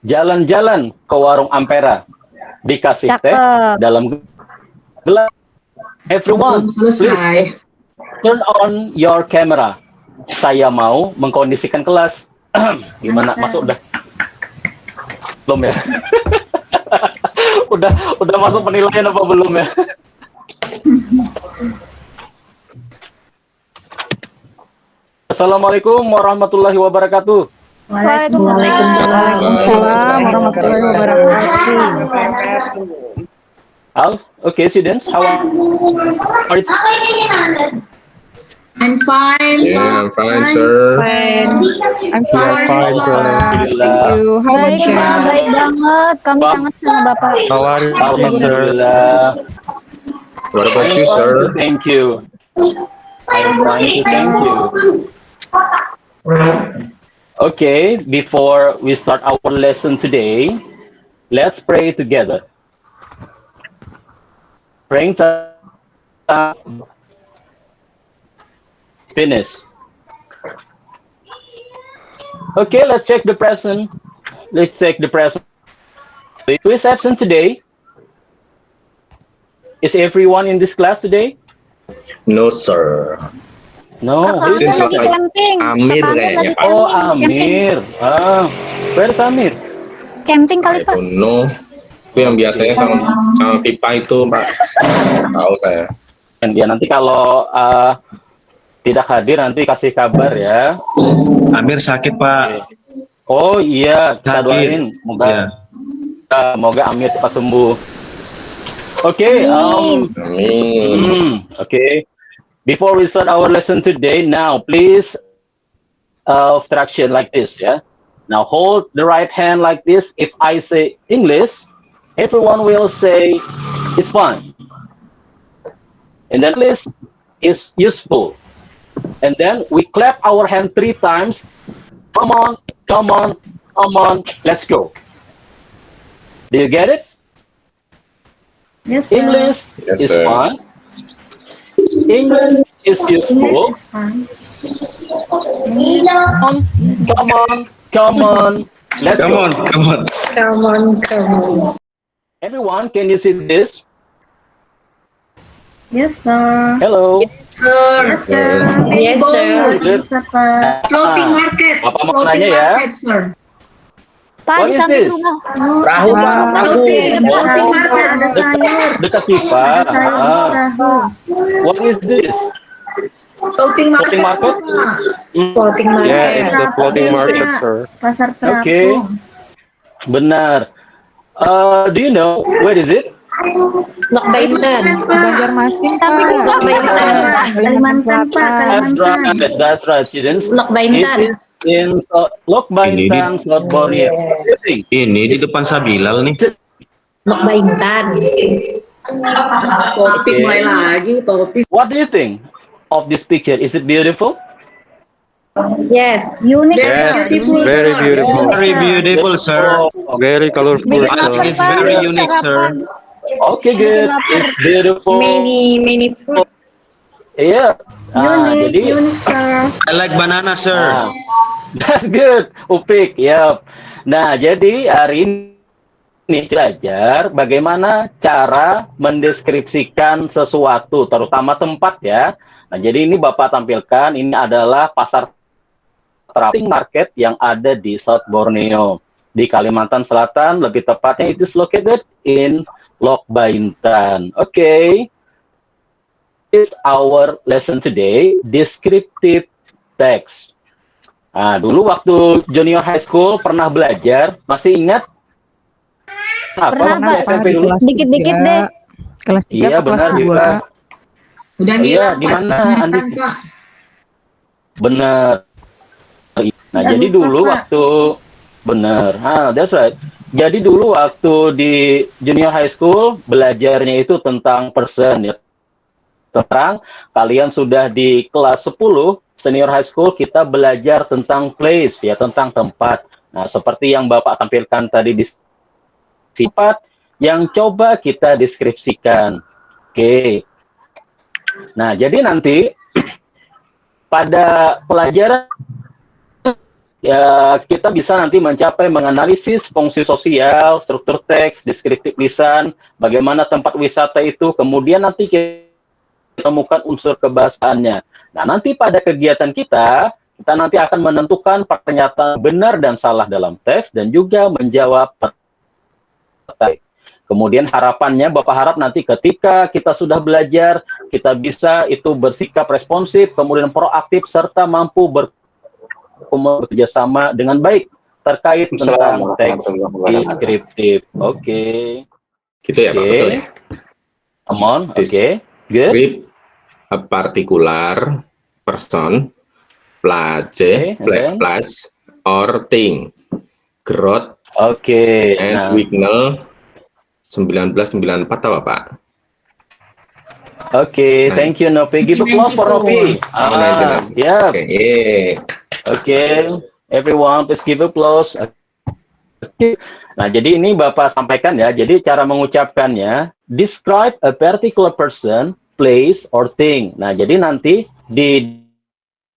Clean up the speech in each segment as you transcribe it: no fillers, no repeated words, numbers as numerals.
jalan-jalan ke warung Ampera. Dikasih teh Cakep. dalam gelas. Everyone, Belum selesai. please turn on your camera. Saya mau mengkondisikan kelas. Gimana? Masuk udah? Belum ya? udah masuk penilaian apa belum ya? Assalamualaikum warahmatullahi wabarakatuh. Waalaikumsalam warahmatullahi wabarakatuh. Okay, students, how are you? I'm fine. Yeah, I'm fine, sir. I'm fine, sir. Alhamdulillah. Thank you. How about Baik, you? Ma, baik banget. Kami kangen sama Bapak. How are you, sir? Alhamdulillah. What about I'm you, fine sir? to thank you. I'm fine to thank you. Okay, before we start our lesson today, let's pray together. Praying time. Finish. Okay, let's check the present. Let's check the present. Who is absent today? Is everyone in this class today? No, sir. No. Kakak Seems lagi like camping. Amir Kakak kayaknya, lagi Pak. Oh, camping. Amir. Where's Amir? Camping I kali, Pak. don't know. Itu yang biasanya sama pipa itu, Pak. Tahu saya. Dan ya nanti kalau tidak hadir nanti kasih kabar ya. Amir sakit, Pak. Oh iya, kita Sakit. doain. Moga Iya. moga Amir cepat sembuh. Oke, Amin. okay. Before we start our lesson today, now please instruction like this, yeah. Now hold the right hand like this. If I say English, everyone will say it's fine. And then English is useful. And then we clap our hand 3 times. Come on, come on, come on. Let's go. Do you get it? Yes, English Yes, is sir. fun. English is useful. Come on, come on. Let's Come go. on, come on. Everyone, can you see this? Yes, sir. Hello. Sir. Yes, sir. Yes, sir. Good. Floating market. Bapak mau Floating nanya ya? market, sir. Pak, What di is samping this? rumah. Perahu, Pak. Perahu. Floating market. Ada sayur. Dekat pipa. Ada sayur di perahu. What is this? Floating market. Floating market? Floating Yeah, it's the floating market, sir. Pasar terapung. Okay. Benar. Do you know where is it? Nakbaitan. Banjarmasin, Pak. Kalimantan, Pak. Kalimantan. That's right, students. Nakbaitan. It is in Lok Baintang, South Borneo. What do you think? Ini di depan Sabilal nih. Nakbaitan. Topik mulai lagi, topik. What do you think of this picture? Is it beautiful? Yes. Unik, Yes, sir. it's very beautiful. Very beautiful, sir. Very colorful, Bikin sir. lapar, It's Pak. very unique, sir. Okay, good. It's beautiful. Many food. Iya. Unik, Jadi unik, sir. I like banana, sir. that's good. Upik, yep. Nah, jadi hari ini belajar bagaimana cara mendeskripsikan sesuatu, terutama tempat ya. Nah, jadi ini Bapak tampilkan, ini adalah pasar terapung market yang ada di South Borneo, di Kalimantan Selatan, lebih tepatnya it is located in Lok Baintang. Okay. Is our lesson today descriptive text. Nah, dulu waktu junior high school pernah belajar, masih ingat? Pernah, Pak. SMP dulu? Dikit-dikit deh. Kelas 3 Iya, atau benar kelas 2? juga. Udah Iya, ngira, di Pak. mana, Ingatan, Andi? Pak. Benar. Nah, Jangan jadi lupa, dulu Pak. waktu benar. That's right. Jadi dulu waktu di junior high school belajarnya itu tentang person ya. Tentang kalian sudah di kelas 10 senior high school kita belajar tentang place ya, tentang tempat. Nah, seperti yang Bapak tampilkan tadi di sifat yang coba kita deskripsikan. Oke. Nah, jadi nanti pada pelajaran ya kita bisa nanti mencapai menganalisis fungsi sosial, struktur teks, deskriptif lisan, bagaimana tempat wisata itu, kemudian nanti kita temukan unsur kebahasaannya. Nah, nanti pada kegiatan kita nanti akan menentukan pernyataan benar dan salah dalam teks dan juga menjawab pertanyaan. Kemudian harapannya Bapak harap nanti ketika kita sudah belajar, kita bisa itu bersikap responsif, kemudian proaktif, serta mampu bekerja sama dengan baik terkait tentang teks deskriptif. Oke. Gitu ya, Pak, betul ya? Come on, oke. Good. Describe a particular person, place, place, or thing. Growth Oke. and Wignell 1994 apa, Pak? Oke, thank you Nopi. Give applause for Nopi. Ya. Oke, everyone please give applause. Oke. Nah, jadi ini Bapak sampaikan ya. Jadi cara mengucapkannya, describe a particular person, place, or thing. Nah, jadi nanti di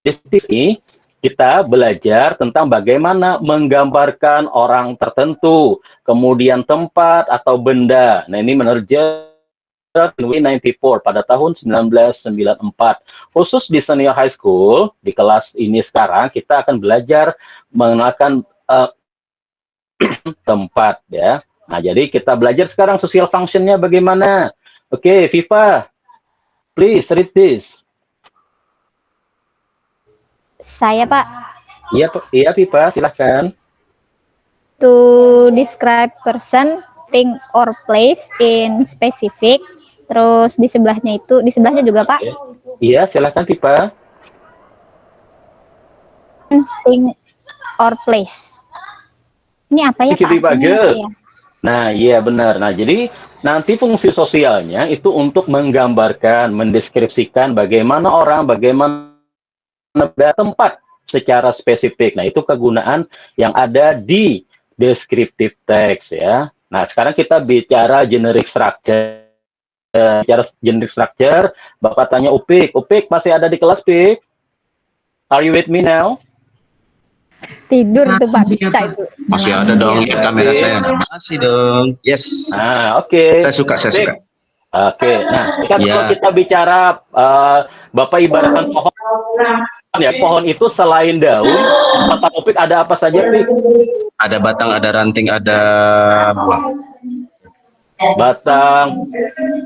sini kita belajar tentang bagaimana menggambarkan orang tertentu, kemudian tempat atau benda. Nah, ini menurut W94 pada tahun 1994. Khusus di senior high school, di kelas ini sekarang, kita akan belajar mengenalkan tempat ya. Nah, jadi kita belajar sekarang social functionnya bagaimana. Oke, Viva, please read this. Saya, Pak. Iya, Viva, silahkan. To describe person, thing, or place in specific. Terus di sebelahnya juga, Pak. Iya, silahkan, Viva. Thing or place. Ini apa ya, Pak? Viva, Ini good. apa ya? Nah, iya benar. Nah, jadi nanti fungsi sosialnya itu untuk menggambarkan, mendeskripsikan bagaimana orang, bagaimana tempat secara spesifik. Nah, itu kegunaan yang ada di descriptive text ya. Nah, sekarang kita bicara generic structure. Bicara generic structure, Bapak tanya Upik. Upik masih ada di kelas, Pik? Are you with me now? Tidur itu Pak, bisa itu. Masih ada dong, lihat kamera saya. Masih dong. Yes. Ah, oke. Saya suka. Oke. Nah, kalau kita bicara Bapak ibaratkan pohon ya, pohon itu selain daun, kata Upik ada apa saja, Pik? Ada batang, ada ranting, ada buah. Batang,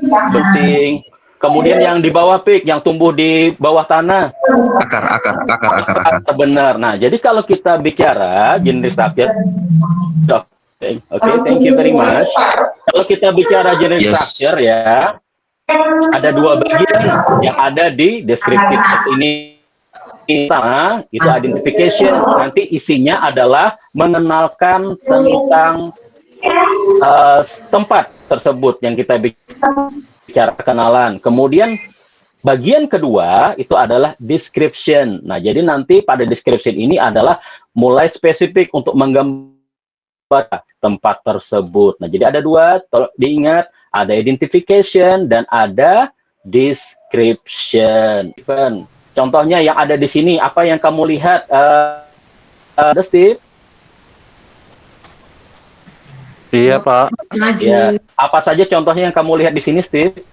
beting, kemudian yang di bawah, Pik, yang tumbuh di bawah tanah. Akar. Benar. Nah, jadi kalau kita bicara generic structure, oke, thank you very much. Kalau kita bicara generic structure ya, ada dua bagian yang ada di descriptive text ini. Pertama, itu identification. Nanti isinya adalah mengenalkan tentang tempat tersebut yang kita bicara kenalan. Kemudian bagian kedua itu adalah description. Nah, jadi nanti pada description ini adalah mulai spesifik untuk menggambar tempat tersebut. Nah, jadi ada dua, diingat, ada identification dan ada description. Contohnya yang ada di sini, apa yang kamu lihat, Steve? Iya, Pak. Ya, apa saja contohnya yang kamu lihat di sini, Steve?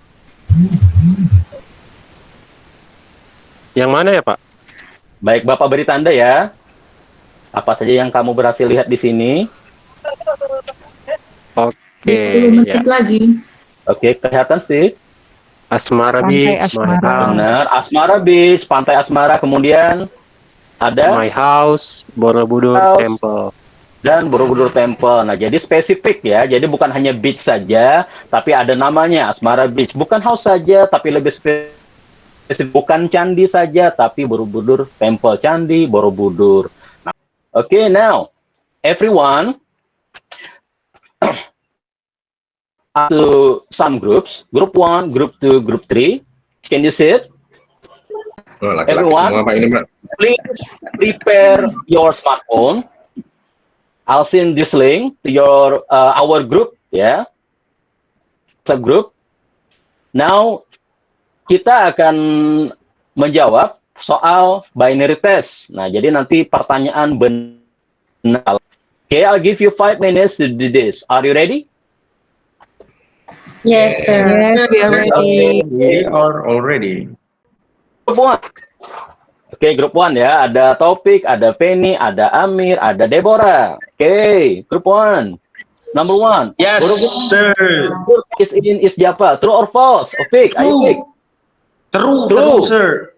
Yang mana ya, Pak? Baik, Bapak beri tanda ya. Apa saja yang kamu berhasil lihat di sini? Oke. 10 menit lagi. Oke, kelihatan, Steve? Asmara Pantai Beach, Asmara. Benar, Asmara Beach, Pantai Asmara, kemudian ada My House, Borobudur House. Temple. dan Borobudur Temple. Nah, jadi spesifik ya. Jadi bukan hanya beach saja, tapi ada namanya Asmara Beach. Bukan house saja, tapi lebih spesifik. Bukan candi saja, tapi Borobudur Temple, candi Borobudur. Nah, okay, now everyone to some groups, group 1, group 2, group 3. Can you see it? Oh, laki-laki Everyone, semua, Pak, ini, Pak. please prepare your smartphone. I'll send this link to your our group, ya, subgroup. Now kita akan menjawab soal binary test. Nah, jadi nanti pertanyaan benar Nah, okay, I'll give you 5 minutes to do this. Are you ready? Yes, sir. Yes, we are ready. We are already. Group 1. Oke, grup 1 ya. Ada Taufik, ada Penny, ada Amir, ada Deborah. Oke, grup 1. Number 1. Yes, sir. Is in is Java. True or false? Taufik, ayo pick. True, True. sir.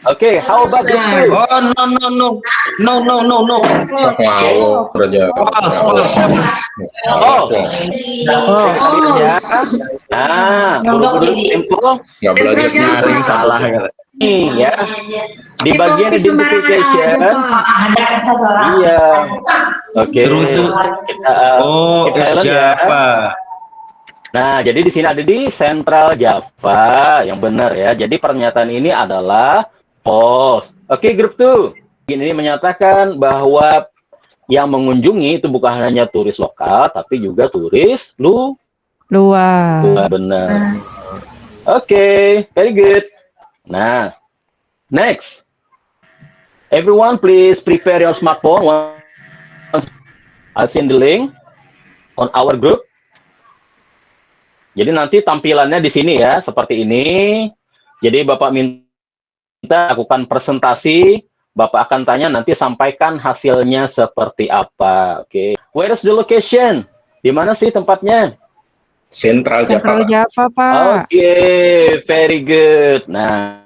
Oke, how about group 2? Oh, no. Wow, kerja. False. Oh. Oh, Ya. Nah, buru-buru simple. Nggak belajar Nyaring sendiri. salah. Nih ya. Di bagian identification. Iya. Oke. True itu. Kita, Oh, kita es learn ya. Java. Nah, jadi di sini ada di Central Java yang benar ya. Jadi pernyataan ini adalah false. Oke, grup 2. Ini menyatakan bahwa yang mengunjungi itu bukan hanya turis lokal, tapi juga turis Luar. benar. Oke, very good. Nah, next. Everyone please prepare your smartphone once I send the link on our group. Jadi nanti tampilannya di sini ya, seperti ini. Jadi Bapak minta lakukan presentasi, Bapak akan tanya nanti sampaikan hasilnya seperti apa. Oke. Where is the location? Di mana sih tempatnya? Sentral Central Java. Java, Pak. Oke, very good. Nah,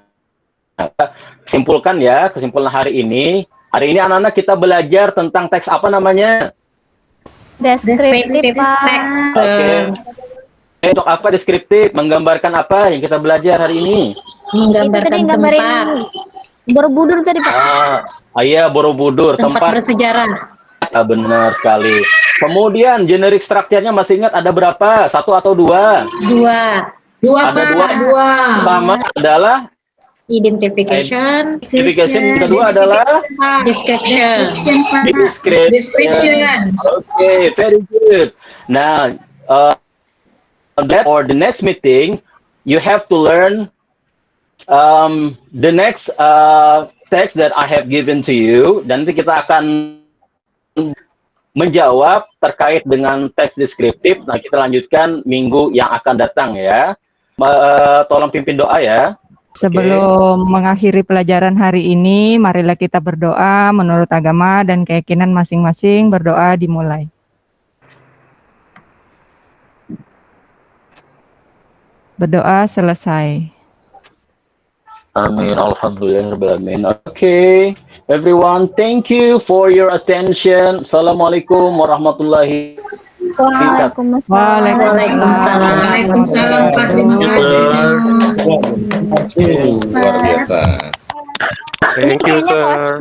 simpulkan ya, kesimpulan hari ini. Hari ini anak-anak kita belajar tentang teks apa namanya? Deskriptif, Pak. Oke. Untuk apa deskriptif? Menggambarkan apa yang kita belajar hari ini? Itu tadi Menggambarkan gambarin tempat, Borobudur tadi, Pak. Iya, Borobudur, tempat tempat. bersejarah. Benar sekali. Kemudian generic structure-nya masih ingat ada berapa? 1 atau 2? 2. Ada dua. Pertama adalah Identification, identification, yang kedua adalah description. description. Oke, very good. Nah, that or the next meeting, you have to learn the next text that I have given to you. Dan nanti kita akan menjawab terkait dengan teks deskriptif. Nah, kita lanjutkan minggu yang akan datang ya. Tolong pimpin doa ya. Sebelum mengakhiri pelajaran hari ini, marilah kita berdoa menurut agama dan keyakinan masing-masing. Berdoa dimulai. Berdoa selesai. Amin. Alhamdulillahirrahmanirrahim. Okay, everyone, thank you for your attention. Assalamualaikum warahmatullahi wabarakatuh. Waalaikumsalam. Waalaikumsalam, Pak. Terima kasih. Luar biasa. Thank you, sir.